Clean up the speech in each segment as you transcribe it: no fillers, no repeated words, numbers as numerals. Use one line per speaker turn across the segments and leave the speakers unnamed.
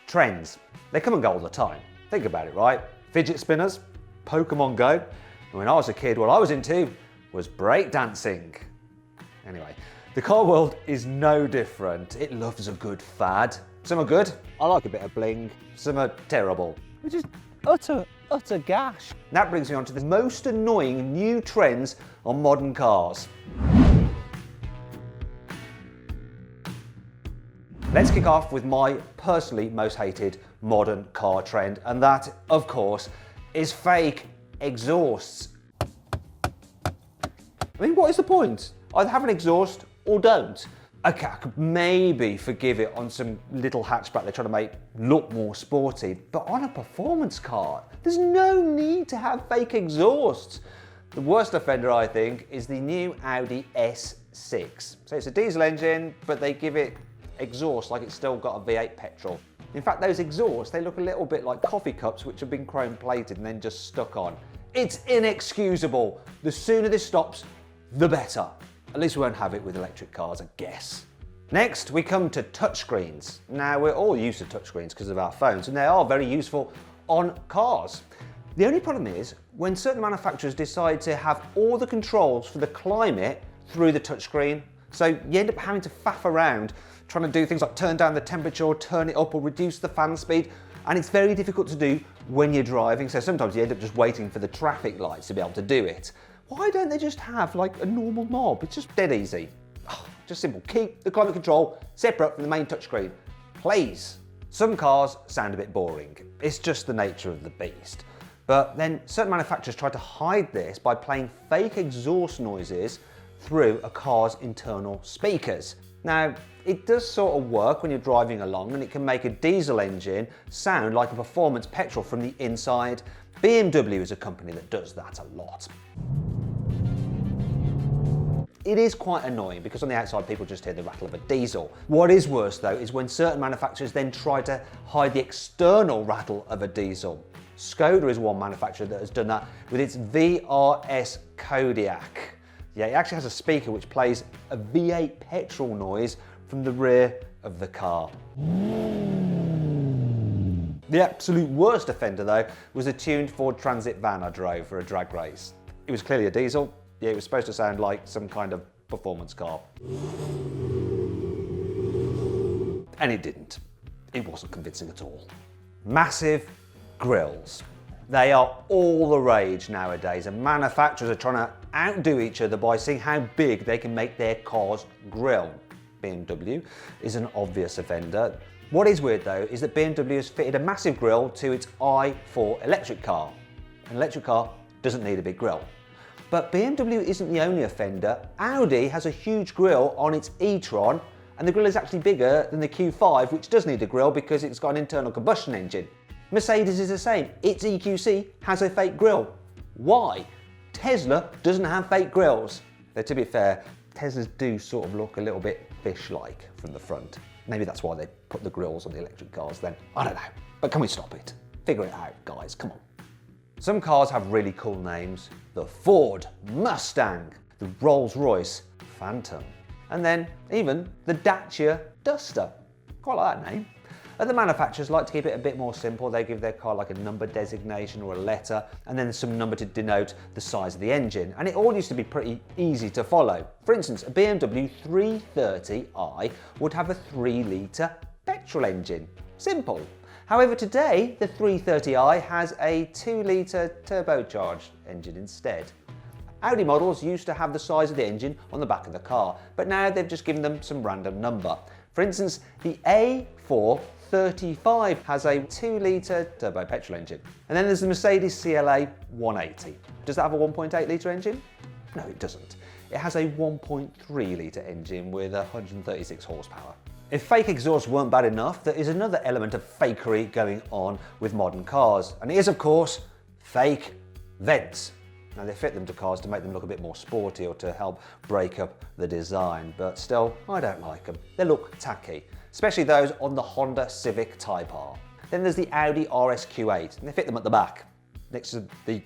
Trends. They come and go all the time. Think about it, right? Fidget spinners, Pokemon Go. And when I was a kid, what I was into was breakdancing. Anyway, the car world is no different. It loves a good fad. Some are good, I like a bit of bling. Some are terrible, which is utter gash. That brings me on to the most annoying new trends on modern cars. Let's kick off with my personally most hated modern car trend, and that, of course, is fake exhausts. I mean, what is the point? Either have an exhaust or don't. Okay, I could maybe forgive it on some little hatchback they're trying to make look more sporty, but on a performance car, there's no need to have fake exhausts. The worst offender, I think, is the new Audi S6. So it's a diesel engine, but they give it exhaust like it's still got a V8 petrol. In fact, those exhausts, they look a little bit like coffee cups which have been chrome plated and then just stuck on. It's inexcusable. The sooner this stops, the better. At least we won't have it with electric cars, I guess. Next, we come to touchscreens. Now, we're all used to touchscreens because of our phones, and they are very useful on cars. The only problem is, when certain manufacturers decide to have all the controls for the climate through the touchscreen, so you end up having to faff around trying to do things like turn down the temperature or turn it up or reduce the fan speed, and it's very difficult to do when you're driving, so sometimes you end up just waiting for the traffic lights to be able to do it. Why don't they just have like a normal knob? It's just dead easy. Oh, just simple. Keep the climate control separate from the main touchscreen, please. Some cars sound a bit boring. It's just the nature of the beast. But then certain manufacturers try to hide this by playing fake exhaust noises through a car's internal speakers. Now, it does sort of work when you're driving along, and it can make a diesel engine sound like a performance petrol from the inside. BMW is a company that does that a lot. It is quite annoying because on the outside people just hear the rattle of a diesel. What is worse though is when certain manufacturers then try to hide the external rattle of a diesel. Skoda is one manufacturer that has done that with its VRS Kodiaq. Yeah, it actually has a speaker which plays a V8 petrol noise from the rear of the car. The absolute worst offender though was a tuned Ford Transit van I drove for a drag race. It was clearly a diesel. Yeah, it was supposed to sound like some kind of performance car. And it didn't. It wasn't convincing at all. Massive grills. They are all the rage nowadays, and manufacturers are trying to outdo each other by seeing how big they can make their car's grill. BMW is an obvious offender. What is weird though is that BMW has fitted a massive grille to its i4 electric car. An electric car doesn't need a big grille. But BMW isn't the only offender. Audi has a huge grille on its e-tron, and the grille is actually bigger than the Q5, which does need a grille because it's got an internal combustion engine. Mercedes is the same. Its EQC has a fake grille. Why? Tesla doesn't have fake grills. Though to be fair, Teslas do sort of look a little bit fish-like from the front. Maybe that's why they put the grills on the electric cars then. I don't know. But can we stop it? Figure it out, guys. Come on. Some cars have really cool names. The Ford Mustang, the Rolls-Royce Phantom, and then even the Dacia Duster. Quite like that name. Other manufacturers like to keep it a bit more simple. They give their car like a number designation or a letter, and then some number to denote the size of the engine. And it all used to be pretty easy to follow. For instance, a BMW 330i would have a 3-litre petrol engine. Simple. However, today, the 330i has a 2-litre turbocharged engine instead. Audi models used to have the size of the engine on the back of the car, but now they've just given them some random number. For instance, the A435 has a 2-litre turbo petrol engine. And then there's the Mercedes CLA 180. Does that have a 1.8-litre engine? No, it doesn't. It has a 1.3-litre engine with 136 horsepower. If fake exhausts weren't bad enough, there is another element of fakery going on with modern cars, and it is, of course, fake vents. Now, they fit them to cars to make them look a bit more sporty or to help break up the design, but still, I don't like them. They look tacky, especially those on the Honda Civic Type R. Then there's the Audi RSQ8, and they fit them at the back, next to the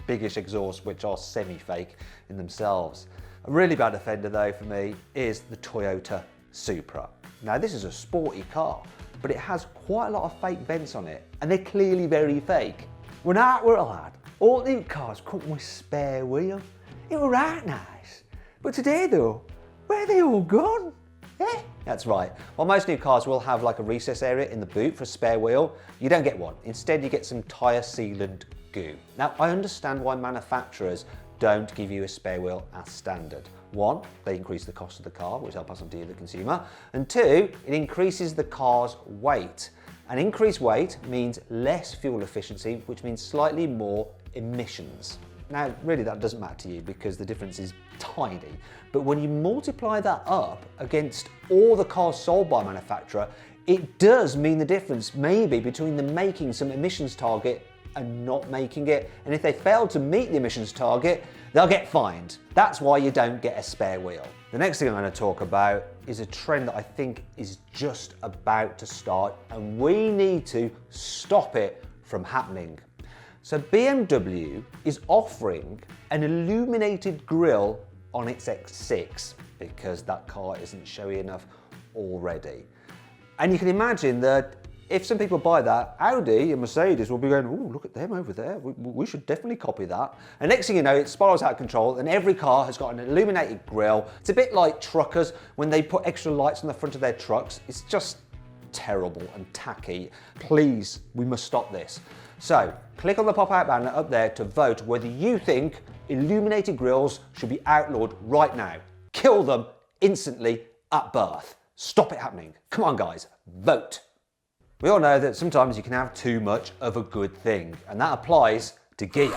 biggish exhausts, which are semi-fake in themselves. A really bad offender, though, for me, is the Toyota Supra. Now, this is a sporty car, but it has quite a lot of fake vents on it, and they're clearly very fake. When I were a lad, all new cars come with spare wheel. It were right nice. But today though, where are they all gone? Eh? That's right. While most new cars will have like a recess area in the boot for a spare wheel, you don't get one. Instead you get some tyre sealant goo. Now I understand why manufacturers don't give you a spare wheel as standard. One, they increase the cost of the car, which I'll pass on to you, the consumer. And two, it increases the car's weight. An increased weight means less fuel efficiency, which means slightly more emissions. Now, really that doesn't matter to you because the difference is tiny. But when you multiply that up against all the cars sold by a manufacturer, it does mean the difference maybe between them making some emissions target and not making it. And if they fail to meet the emissions target, they'll get fined. That's why you don't get a spare wheel. The next thing I'm going to talk about is a trend that I think is just about to start, and we need to stop it from happening. So BMW is offering an illuminated grille on its X6 because that car isn't showy enough already. And you can imagine that if some people buy that, Audi and Mercedes will be going, oh, look at them over there. We should definitely copy that. And next thing you know, it spirals out of control and every car has got an illuminated grille. It's a bit like truckers when they put extra lights on the front of their trucks. It's just terrible and tacky. Please, we must stop this. So click on the pop-out banner up there to vote whether you think illuminated grilles should be outlawed right now. Kill them instantly at birth. Stop it happening. Come on guys, vote. We all know that sometimes you can have too much of a good thing, and that applies to gear.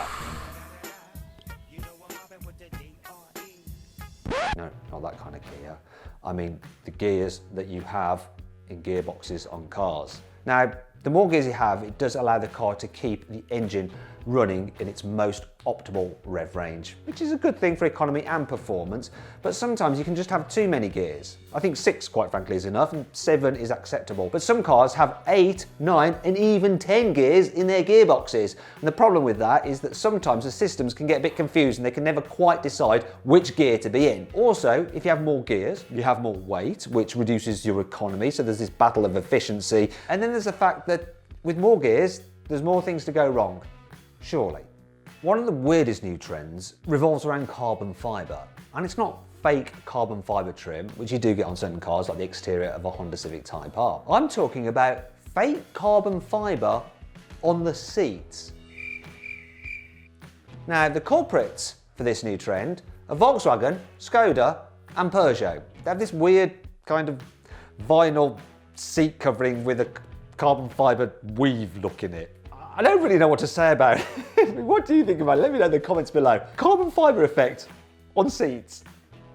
No, not that kind of gear. I mean the gears that you have in gearboxes on cars. Now, the more gears you have, it does allow the car to keep the engine running in its most optimal rev range, which is a good thing for economy and performance, but sometimes you can just have too many gears. I think 6, quite frankly, is enough, and 7 is acceptable. But some cars have 8, 9, and even 10 gears in their gearboxes. And the problem with that is that sometimes the systems can get a bit confused and they can never quite decide which gear to be in. Also, if you have more gears, you have more weight, which reduces your economy, so there's this battle of efficiency. And then there's the fact that with more gears, there's more things to go wrong. Surely. One of the weirdest new trends revolves around carbon fibre, and it's not fake carbon fibre trim, which you do get on certain cars like the exterior of a Honda Civic Type R. I'm talking about fake carbon fibre on the seats. Now, the culprits for this new trend are Volkswagen, Skoda and Peugeot. They have this weird kind of vinyl seat covering with a carbon fibre weave look in it. I don't really know what to say about it. What do you think about it? Let me know in the comments below. Carbon fibre effect on seats.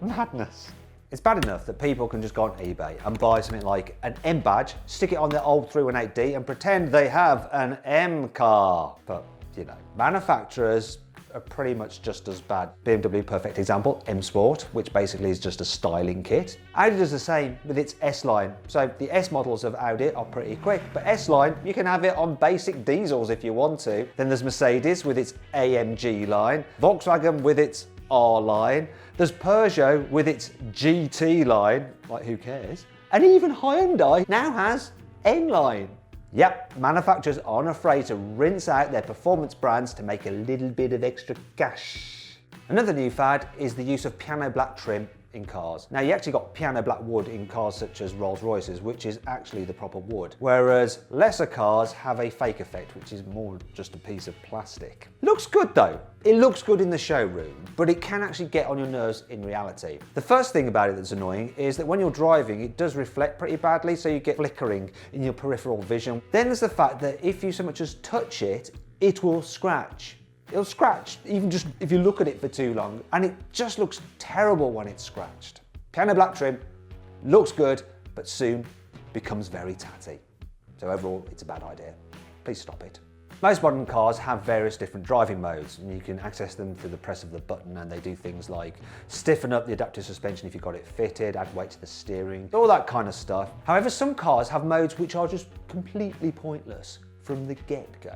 Madness. It's bad enough that people can just go on eBay and buy something like an M badge, stick it on their old 318D and pretend they have an M car. But, you know, manufacturers are pretty much just as bad. BMW, perfect example, M Sport, which basically is just a styling kit. Audi does the same with its S-Line. So the S models of Audi are pretty quick, but S-Line, you can have it on basic diesels if you want to. Then there's Mercedes with its AMG line, Volkswagen with its R line, there's Peugeot with its GT line, like who cares? And even Hyundai now has N-Line. Yep, manufacturers aren't afraid to rinse out their performance brands to make a little bit of extra cash. Another new fad is the use of piano black trim in cars. Now, you actually got piano black wood in cars such as Rolls Royces, which is actually the proper wood, whereas lesser cars have a fake effect, which is more just a piece of plastic. Looks good though. It looks good in the showroom, but it can actually get on your nerves in reality. The first thing about it that's annoying is that when you're driving, it does reflect pretty badly, so you get flickering in your peripheral vision. Then there's the fact that if you so much as touch it, it will scratch. It'll scratch, even just if you look at it for too long, and it just looks terrible when it's scratched. Piano black trim looks good, but soon becomes very tatty. So overall, it's a bad idea. Please stop it. Most modern cars have various different driving modes, and you can access them through the press of the button, and they do things like stiffen up the adaptive suspension if you've got it fitted, add weight to the steering, all that kind of stuff. However, some cars have modes which are just completely pointless from the get-go.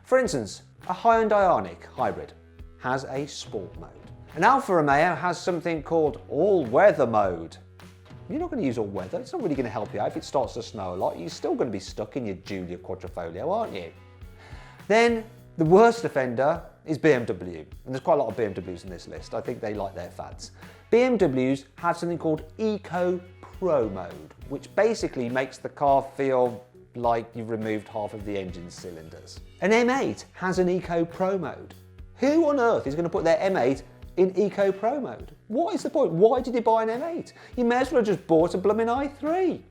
For instance, a Hyundai Ioniq hybrid has a sport mode. An Alfa Romeo has something called all-weather mode. You're not going to use all weather. It's not really going to help you out if it starts to snow a lot. You're still going to be stuck in your Giulia Quadrifoglio, aren't you? Then the worst offender is BMW. And there's quite a lot of BMWs in this list. I think they like their fads. BMWs have something called Eco Pro mode, which basically makes the car feel like you've removed half of the engine cylinders. An M8 has an Eco Pro mode. Who on earth is going to put their M8 in Eco Pro mode? What is the point? Why did you buy an M8? You may as well have just bought a blooming i3.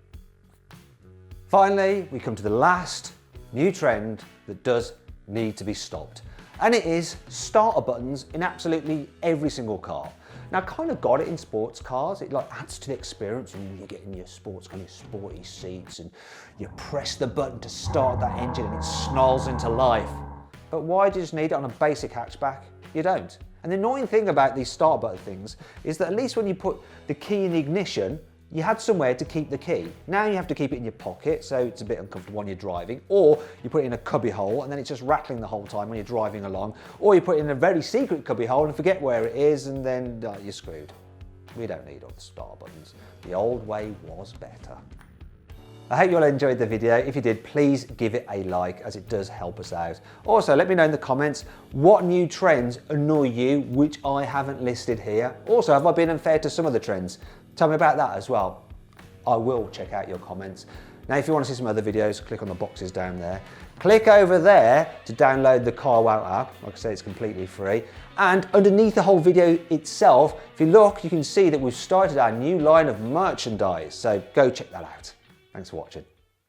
Finally, we come to the last new trend that does need to be stopped. And it is starter buttons in absolutely every single car. Now, I kind of got it in sports cars. It like adds to the experience, and you get in your sports kind of sporty seats and you press the button to start that engine and it snarls into life. But why do you just need it on a basic hatchback? You don't. And the annoying thing about these start button things is that at least when you put the key in the ignition, you had somewhere to keep the key. Now you have to keep it in your pocket, so it's a bit uncomfortable when you're driving, or you put it in a cubby hole and then it's just rattling the whole time when you're driving along, or you put it in a very secret cubby hole and forget where it is, and then you're screwed. We don't need all the start buttons. The old way was better. I hope you all enjoyed the video. If you did, please give it a like, as it does help us out. Also, let me know in the comments what new trends annoy you, which I haven't listed here. Also, have I been unfair to some of the trends? Tell me about that as well. I will check out your comments. Now, if you want to see some other videos, click on the boxes down there. Click over there to download the carwow app. Like I say, it's completely free. And underneath the whole video itself, if you look, you can see that we've started our new line of merchandise. So go check that out. Thanks for watching.